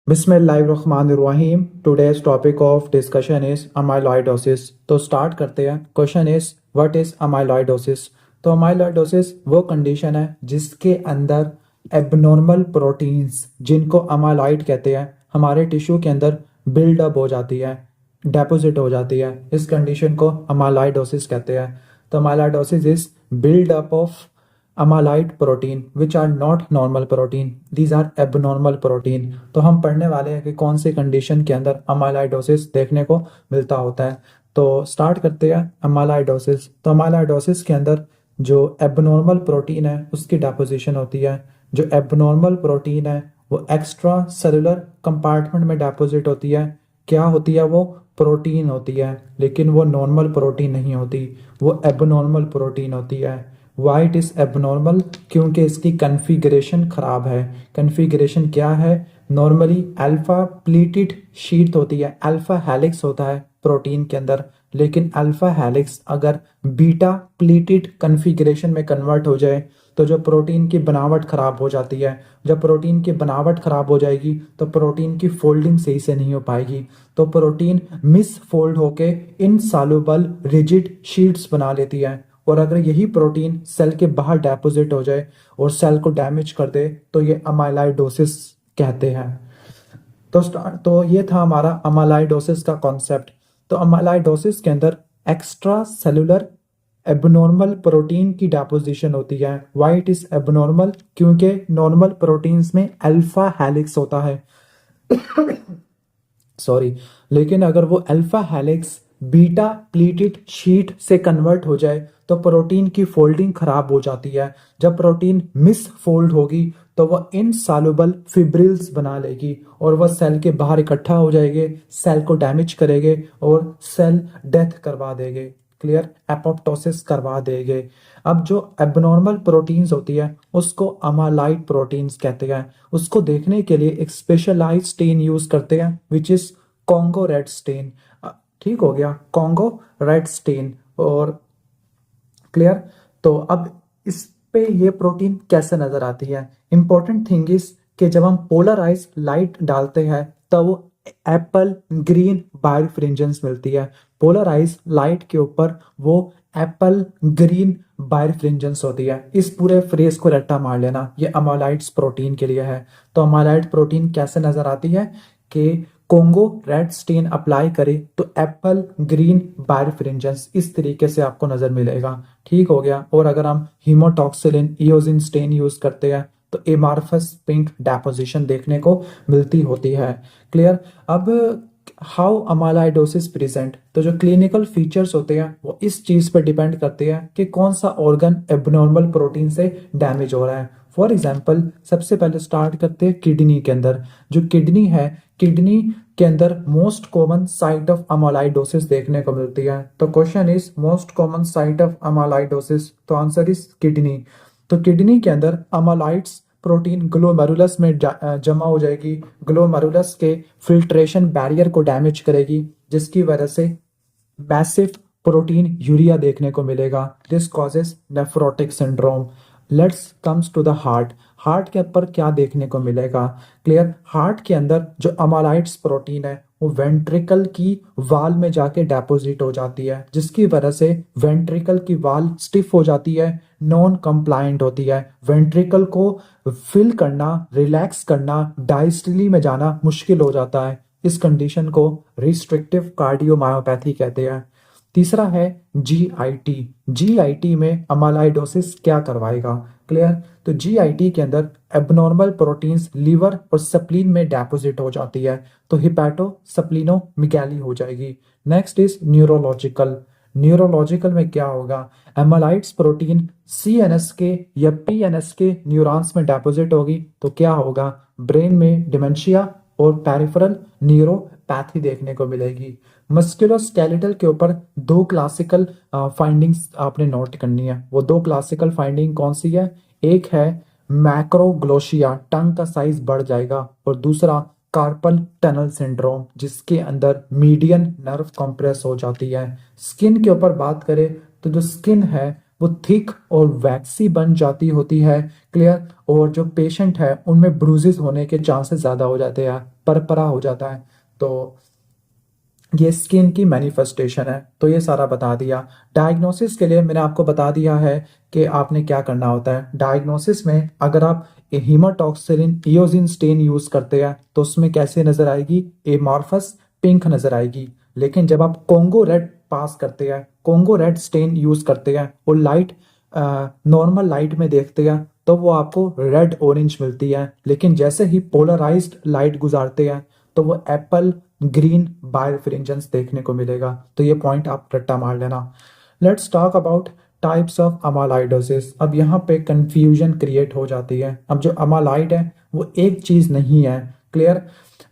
बिस्मिल्लाहिर्रहमानिर्रहीम। Today's topic of discussion is amyloidosis. तो start करते हैं। Question is what is amyloidosis. तो अमाइलॉइडोसिस वो कंडीशन है जिसके अंदर एबनॉर्मल प्रोटीन्स, जिनको अमाइलॉइड कहते हैं, हमारे टिश्यू के अंदर बिल्डअप हो जाती है, डेपोजिट हो जाती है। इस कंडीशन को अमाइलॉइडोसिस कहते हैं। तो amyloidosis is buildup of amyloid protein which are not normal protein, these are abnormal protein। तो हम पढ़ने वाले हैं कि कौन सी कंडीशन के अंदर अमाइलॉइडोसिस देखने को मिलता होता है। तो स्टार्ट करते हैं अमाइलॉइडोसिस। तो अमाइलॉइडोसिस के अंदर जो एबनॉर्मल प्रोटीन है उसकी डेपोजिशन होती है। जो एबनॉर्मल प्रोटीन है वो एक्स्ट्रा सेलुलर कंपार्टमेंट में डेपोजिट होती है। क्या होती है? वो प्रोटीन होती है, लेकिन वो नॉर्मल प्रोटीन नहीं होती, वो एबनॉर्मल प्रोटीन होती है। Why it is abnormal? क्योंकि इसकी कन्फिगरेशन खराब है। कन्फिगरेशन क्या है? नॉर्मली अल्फा प्लीटेड शीट होती है, अल्फा हेलिक्स होता है प्रोटीन के अंदर, लेकिन अल्फा हेलिक्स अगर बीटा प्लीटेड कन्फिगरेशन में कन्वर्ट हो जाए तो जो प्रोटीन की बनावट खराब हो जाती है। जब प्रोटीन की बनावट खराब हो जाएगी तो प्रोटीन की फोल्डिंग सही से नहीं हो पाएगी, तो प्रोटीन मिस फोल्ड होके इनसॉल्युबल रिजिड शीट्स बना लेती है। और अगर यही प्रोटीन सेल के बाहर डेपोजिट हो जाए और सेल को डैमेज कर दे तो ये अमाइलॉइडोसिस कहते हैं। तो ये था हमारा अमाइलॉइडोसिस का कॉन्सेप्ट। तो अमाइलॉइडोसिस के अंदर एक्स्ट्रा सेलुलर एबनॉर्मल प्रोटीन की डेपोजिशन होती है। Why it is abnormal? क्योंकि नॉर्मल प्रोटीन्स में अल्फा हेलिक्स होता है सॉरी, लेकिन अगर वो alpha helix beta pleated sheet से कन्वर्ट हो जाए तो प्रोटीन की फोल्डिंग खराब हो जाती है। जब प्रोटीन मिस फोल्ड होगी तो वह इनसॉल्युबल फिब्रिल्स बना लेगी और वह सेल के बाहर इकट्ठा हो जाएंगे, सेल को डैमेज करेंगे और सेल डेथ करवा देंगे। क्लियर? एपोप्टोसिस करवा देंगे। अब जो एबनॉर्मल प्रोटीन्स होती है उसको अमाइलॉइड प्रोटीन्स कहते हैं। उसको देखने के लिए एक स्पेशलाइज्ड स्टेन यूज करते हैं which is Congo red stain. ठीक हो गया, कॉन्गो रेड स्टेन। और क्लियर? तो अब इस पे ये प्रोटीन कैसे नजर आती है? इंपॉर्टेंट थिंग इज कि जब हम पोलराइज लाइट डालते हैं तब वो एप्पल ग्रीन बायरफ्रिंजेंस मिलती है। पोलराइज लाइट के ऊपर वो एप्पल ग्रीन बायरफ्रिंजेंस होती है। इस पूरे फ्रेज को रट्टा मार लेना, ये अमाइलॉइड्स प्रोटीन के लिए है। तो अमाइलॉइड प्रोटीन कैसे नजर आती है कि कोंगो रेड स्टेन अप्लाई करे तो एप्पल ग्रीन बायरफ्रिंजेंस इस तरीके से आपको नजर मिलेगा। ठीक हो गया। और अगर हम हीमोटॉक्सिलिन इयोजिन स्टेन यूज करते हैं तो एमार्फस पिंक डेपोजिशन देखने को मिलती होती है। क्लियर? अब हाउ अमाइलॉइडोसिस प्रेजेंट। तो जो क्लिनिकल फीचर्स होते हैं वो इस चीज पर डिपेंड करते हैं कि कौन सा ऑर्गन एबनॉर्मल प्रोटीन से डैमेज हो रहा है। फॉर एग्जाम्पल, सबसे पहले स्टार्ट करते हैं किडनी के अंदर। जो किडनी है, किडनी के अंदर most common site of amyloidosis देखने को मिलती है। तो question is most common site of amyloidosis, तो आंसर इज किडनी। तो किडनी के अंदर अमाइलॉइड्स प्रोटीन ग्लोमेरुलस में जमा हो जाएगी। ग्लोमेरुलस के फिल्ट्रेशन बैरियर को डैमेज करेगी, जिसकी वजह से मैसिव प्रोटीन यूरिया देखने को मिलेगा। This causes nephrotic syndrome. Let's comes to the heart. Heart के ऊपर क्या देखने को मिलेगा? क्लियर? हार्ट के अंदर जो अमाइलॉइड्स प्रोटीन है वो वेंट्रिकल की वाल में जाके डेपोजिट हो जाती है, जिसकी वजह से वेंट्रिकल की वाल स्टिफ हो जाती है, नॉन कंप्लायंट होती है। वेंट्रिकल को फिल करना, रिलैक्स करना, डायस्टली में जाना मुश्किल हो जाता है। इस कंडीशन को रिस्ट्रिक्टिव कार्डियोमायोपैथी कहते हैं। तीसरा है जीआईटी। जीआईटी में अमाइलॉइडोसिस क्या करवाएगा? क्लियर? तो जीआईटी के अंदर एबनॉर्मल प्रोटीन्स लीवर और स्प्लीन में डेपोजिट हो जाती है, तो हिपैटो स्प्लीनोमेगाली हो जाएगी। Next is neurological. न्यूरोलॉजिकल में क्या होगा? एमाइलॉइड्स प्रोटीन सीएनएस के या पीएनएस के न्यूरॉन्स में डेपोजिट होगी, तो क्या होगा? ब्रेन में डिमेंशिया और पेरिफेरल न्यूरोपैथी देखने को मिलेगी। मस्कुलोस्केलेटल के ऊपर दो क्लासिकल फाइंडिंग्स आपने नोट करनी है। वो दो क्लासिकल फाइंडिंग कौन सी है? एक है मैक्रोग्लोशिया, टंग का साइज बढ़ जाएगा, और दूसरा कार्पल टनल सिंड्रोम, जिसके अंदर मीडियन नर्व कंप्रेस हो जाती है। स्किन के ऊपर बात करें तो जो स्किन है वो थिक और वैक्सी बन जाती होती है। क्लियर। और जो पेशेंट है उनमें ब्रूजेस होने के चांसेस ज़्यादा हो जाते हैं, परपरा हो जाता है। तो ये स्किन की मैनिफेस्टेशन है। तो ये सारा बता दिया। डायग्नोसिस के लिए मैंने आपको बता दिया है कि आपने क्या करना होता है। डायग्नोसिस में अगर आप हीमाटोक्सिलिन इओजिन स्टेन यूज करते हैं तो उसमें कैसे नजर आएगी, एमॉर्फस पिंक नजर आएगी। लेकिन जब आप कोंगो रेड पास करते हैं, कोंगो रेड स्टेन यूज करते हैं और लाइट नॉर्मल लाइट में देखते हैं तो वो आपको रेड ऑरेंज मिलती है। लेकिन जैसे ही पोलराइज्ड लाइट गुजारते हैं तो वो एप्पल ग्रीन बायरफ्रिंजेंस देखने को मिलेगा। तो ये पॉइंट आप रट्टा मार लेना। Let's talk about types of amyloidosis. अब यहाँ पे कंफ्यूजन क्रिएट हो जाती है। अब जो अमालाइड है वो एक चीज नहीं है। क्लियर।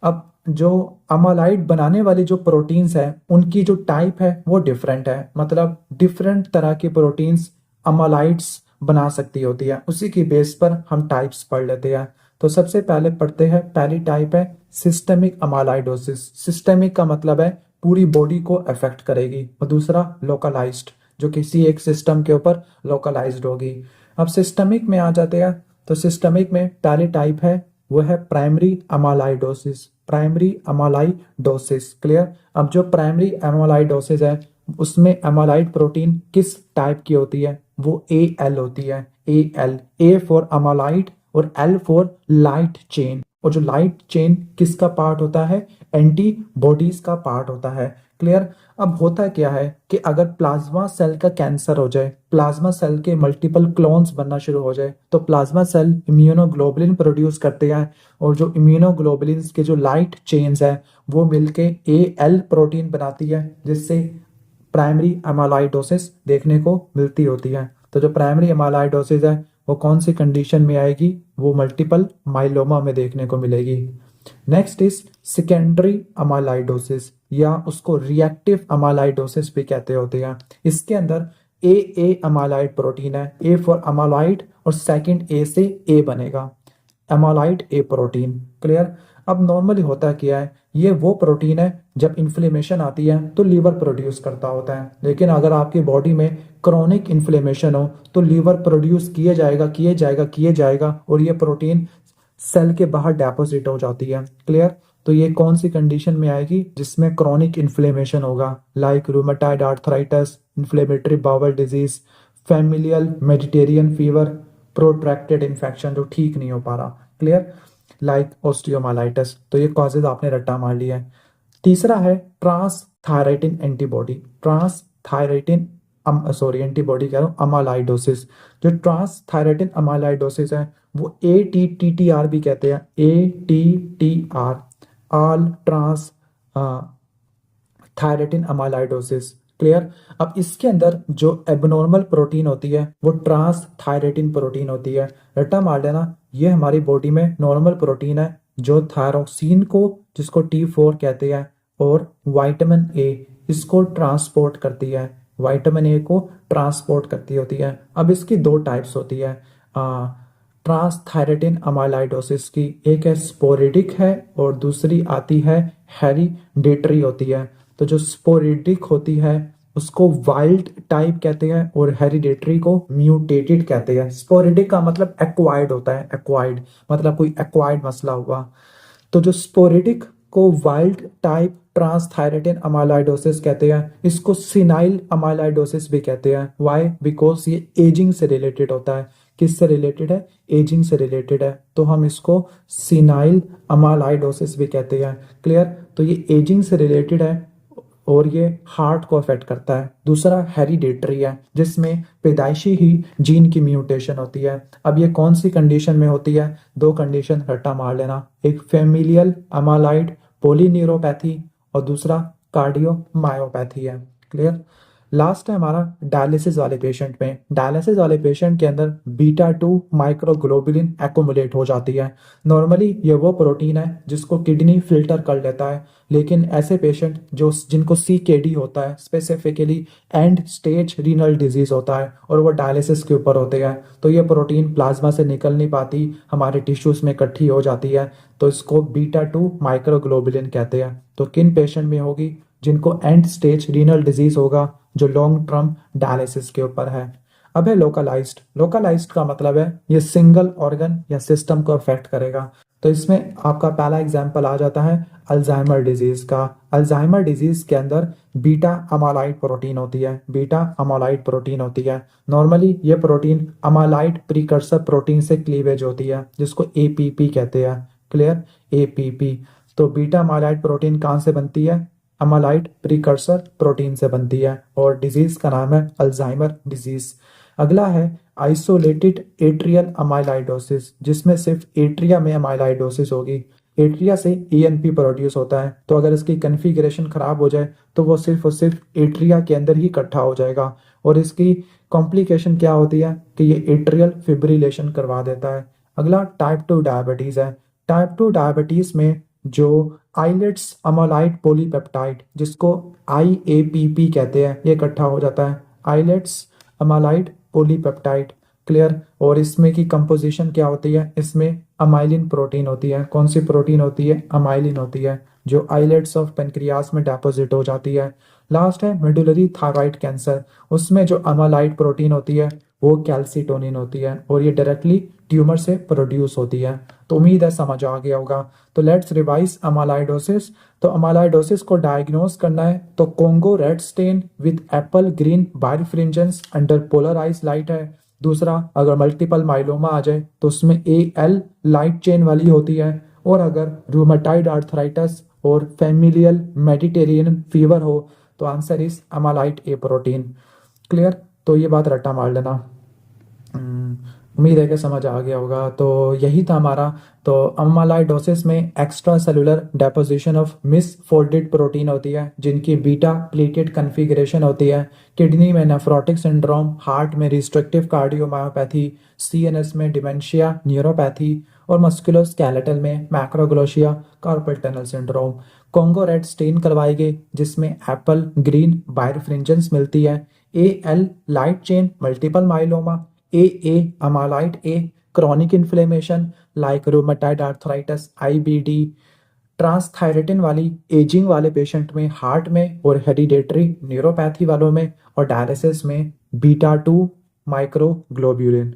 अब जो अमालाइड बनाने वाली जो प्रोटीन्स है उनकी जो टाइप है वो डिफरेंट है। मतलब डिफरेंट तरह की प्रोटीन्स अमालाइड्स बना सकती होती है। उसी की बेस पर हम टाइप्स पढ़ लेते हैं। तो सबसे पहले पढ़ते हैं, पहली टाइप है सिस्टेमिक अमालाइडोसिस। सिस्टेमिक का मतलब है पूरी बॉडी को अफेक्ट करेगी, और दूसरा लोकलाइज्ड, जो किसी एक सिस्टम के ऊपर लोकलाइज्ड होगी। अब सिस्टमिक में आ जाते हैं। तो सिस्टमिक में पहली टाइप है वो है प्राइमरी अमालाइडोसिस। प्राइमरी अमालाइडोसिस। क्लियर। अब जो प्राइमरी अमालाइडोसिस है उसमें अमालाइड प्रोटीन किस टाइप की होती है, वो एल होती है। एल, ए फॉर अमालाइड और एल फॉर लाइट चेन। और जो लाइट चेन किसका पार्ट होता है, एंटीबॉडीज का पार्ट होता है। क्लियर। अब होता क्या है कि अगर प्लाज्मा सेल का कैंसर हो जाए, प्लाज्मा सेल के मल्टीपल क्लोन्स बनना शुरू हो जाए, तो प्लाज्मा सेल इम्यूनोग्लोबुलिन प्रोड्यूस करते हैं, और जो इम्यूनोग्लोबुलिन के जो लाइट चेन्स है वो मिलके एल प्रोटीन बनाती है, जिससे प्राइमरी अमालाइडोसिस देखने को मिलती होती है। तो जो प्राइमरी अमालाइडोसिस है वो कौन सी कंडीशन में आएगी, वो मल्टीपल माइलोमा में देखने को मिलेगी। नेक्स्ट इज सेकेंडरी अमालाइडोसिस, या उसको रिएक्टिव अमालाइडोसिस भी कहते होते हैं। इसके अंदर ए अमालाइड प्रोटीन है, ए फॉर अमालाइड, और सेकंड ए से ए बनेगा, अमालाइड ए प्रोटीन। क्लियर। अब नॉर्मली होता क्या है, ये वो प्रोटीन है जब इन्फ्लेमेशन आती है तो लीवर प्रोड्यूस करता होता है। लेकिन अगर आपकी बॉडी में क्रोनिक इन्फ्लेमेशन हो तो लीवर प्रोड्यूस किए जाएगा और ये प्रोटीन सेल के बाहर डेपोजिट हो जाती है। क्लियर। तो ये कौन सी कंडीशन में आएगी, जिसमें क्रोनिक इन्फ्लेमेशन होगा, like rheumatoid arthritis, inflammatory bowel disease, familial Mediterranean fever, protracted infection जो ठीक नहीं हो पा रहा। क्लियर। Like osteomyelitis. तो ये कॉजेज आपने रट्टा मार लिया है। तीसरा है ट्रांस थायराइटिन एंटीबॉडी। ट्रांस थायराइटिन एंटीबॉडी कह रहा हूँ, अमालाइडोसिस। जो ट्रांस थायराइटिन अमालाइडोसिस है वो ATTR भी कहते हैं, ATTR, ऑल ट्रांस थायराइटिन अमालाइडोसिस। क्लियर। अब इसके अंदर जो एबनॉर्मल प्रोटीन होती है वो ट्रांस थायराइटिन प्रोटीन होती है। रट्टा मार लेना, ये हमारी बॉडी में नॉर्मल प्रोटीन है जो थायरोक्सिन को, जिसको T4 कहते हैं, और विटामिन ए इसको ट्रांसपोर्ट करती है, विटामिन ए को ट्रांसपोर्ट करती होती है। अब इसकी दो टाइप्स होती है ट्रांस थायराइटिन अमालाइडोसिस की, एक है स्पोरेडिक है और दूसरी आती है हेरिडेटरी होती है। तो जो स्पोरेडिक होती है उसको वाइल्ड टाइप कहते हैं और हेरिडेटरी को म्यूटेटेड कहते हैं। स्पोरेडिक का मतलब एक्वायर्ड होता है, एक्वायर्ड मतलब कोई एक्वायर्ड मसला हुआ। तो जो स्पोरेडिक को वाइल्ड टाइप ट्रांसथायराइटिन अमालाइडोसिस कहते हैं। इसको सिनाइल अमालाइडोसिस भी कहते हैं। व्हाई? बिकॉज ये एजिंग से रिलेटेड होता है। किससे रिलेटेड है? एजिंग से रिलेटेड है, तो हम इसको सिनाइल अमालाइडोसिस भी कहते हैं। क्लियर। तो ये एजिंग से रिलेटेड है और ये हार्ट को अफेक्ट करता है। दूसरा हेरिडेटरी है, जिसमें पैदाइशी ही जीन की म्यूटेशन होती है। अब ये कौन सी कंडीशन में होती है? दो कंडीशन रट्टा मार लेना, एक फेमिलियल अमालाइड पोलीन्यूरोपैथी और दूसरा कार्डियोमायोपैथी है। क्लियर। लास्ट है हमारा डायलिसिस वाले पेशेंट में। डायलिसिस वाले पेशेंट के अंदर बीटा 2 माइक्रोग्लोबुलिन एक्युमुलेट हो जाती है। नॉर्मली ये वो प्रोटीन है जिसको किडनी फिल्टर कर लेता है, लेकिन ऐसे पेशेंट जिनको CKD होता है, specifically and stage renal disease होता है, और वो डायलिसिस के ऊपर होते हैं, तो ये प्रोटीन प्लाज्मा से निकल नहीं पाती, हमारे टिश्यूज में इकट्ठी हो जाती है, तो इसको बीटा 2 माइक्रोग्लोबुलिन कहते हैं। तो किन पेशेंट में होगी? जिनको एंड स्टेज रीनल डिजीज होगा, जो लॉन्ग टर्म डायलिसिस के ऊपर है। अब है लोकलाइज्ड। लोकलाइज्ड का मतलब है ये सिंगल ऑर्गन या सिस्टम को अफेक्ट करेगा। तो इसमें आपका पहला एग्जाम्पल आ जाता है अल्जाइमर डिजीज का। अल्जाइमर डिजीज के अंदर बीटा अमालाइड प्रोटीन होती है, बीटा अमालाइड प्रोटीन होती है। नॉर्मली ये प्रोटीन अमालाइड प्रीकर्सर प्रोटीन से क्लीवेज होती है, जिसको एपीपी कहते हैं। क्लियर? एपीपी। तो बीटा अमालाइड प्रोटीन कहाँ से बनती है? अमालाइड प्रीकर्सर प्रोटीन से बनती है, और डिजीज का नाम है अल्जाइमर डिजीज। अगला है आइसोलेटेड एट्रियल अमाइलाइडोसिस, जिसमें सिर्फ एट्रिया में अमाइलाइडोसिस होगी। एट्रिया से ईएनपी प्रोड्यूस होता है, तो अगर इसकी कन्फिगरेशन खराब हो जाए तो वो सिर्फ और सिर्फ एट्रिया के अंदर ही इकट्ठा हो जाएगा, और इसकी कॉम्प्लिकेशन क्या होती है कि ये एट्रियल फिब्रिलेशन करवा देता है। अगला टाइप 2 डायबिटीज है। टाइप 2 डायबिटीज में जो आइलेट्स अमालाइड पॉलीपेप्टाइड, जिसको आईएपीपी कहते हैं, ये इकट्ठा हो जाता है, आइलेट्स अमालाइड पॉलीपेप्टाइड। क्लियर? और इसमें की कंपोजिशन क्या होती है? इसमें अमाइलिन प्रोटीन होती है। कौन सी प्रोटीन होती है? अमाइलिन होती है, जो आइलेट्स ऑफ पेनक्रियास में डिपॉजिट हो जाती है। लास्ट है मेडुलरी थायराइड कैंसर। उसमें जो अमालाइड प्रोटीन होती है वो कैल्सिटोनिन होती है, और ये डायरेक्टली ट्यूमर से प्रोड्यूस होती है। तो उम्मीद है समझ आ गया होगा। तो लेट्स रिवाइज अमालाइडोसिस। तो अमालाइडोसिस को डायग्नोस करना है तो Congo red stain with apple green birefringence under polarize light है। दूसरा, अगर मल्टीपल माइलोमा आ जाए तो उसमें एल लाइट चेन वाली होती है। और अगर रूमेटाइड आर्थराइटिस और फैमिलियल मेडिटेरियन फीवर हो तो answer is amyloid A protein. Clear? तो ये बात रट्टा मार लेना। उम्मीद है कि समझ आ गया होगा। तो यही था हमारा। तो अमालाइडोसिस में extra cellular deposition of miss folded protein होती है, जिनकी बीटा प्लेटेड कन्फिगरेशन होती है। किडनी में नेफ्रोटिक सिंड्रोम, हार्ट में रिस्ट्रिक्टिव कार्डियोमायोपैथी, सीएनएस में डिमेंशिया न्यूरोपैथी, और मस्कुलोस्केलेटल में macroglossia carpal tunnel syndrome. Congo red stain करवाई गई, जिसमें एप्पल ग्रीन बायरफ्रिंजेंस मिलती है। L light chain multiple myeloma, A amyloid A chronic inflammation like rheumatoid arthritis, IBD, transthyretin वाली aging वाले पेशेंट में, हार्ट में, और हेरिडेटरी न्यूरोपैथी वालों में, और डायलिसिस में बीटा 2 माइक्रोग्लोब्यूलिन।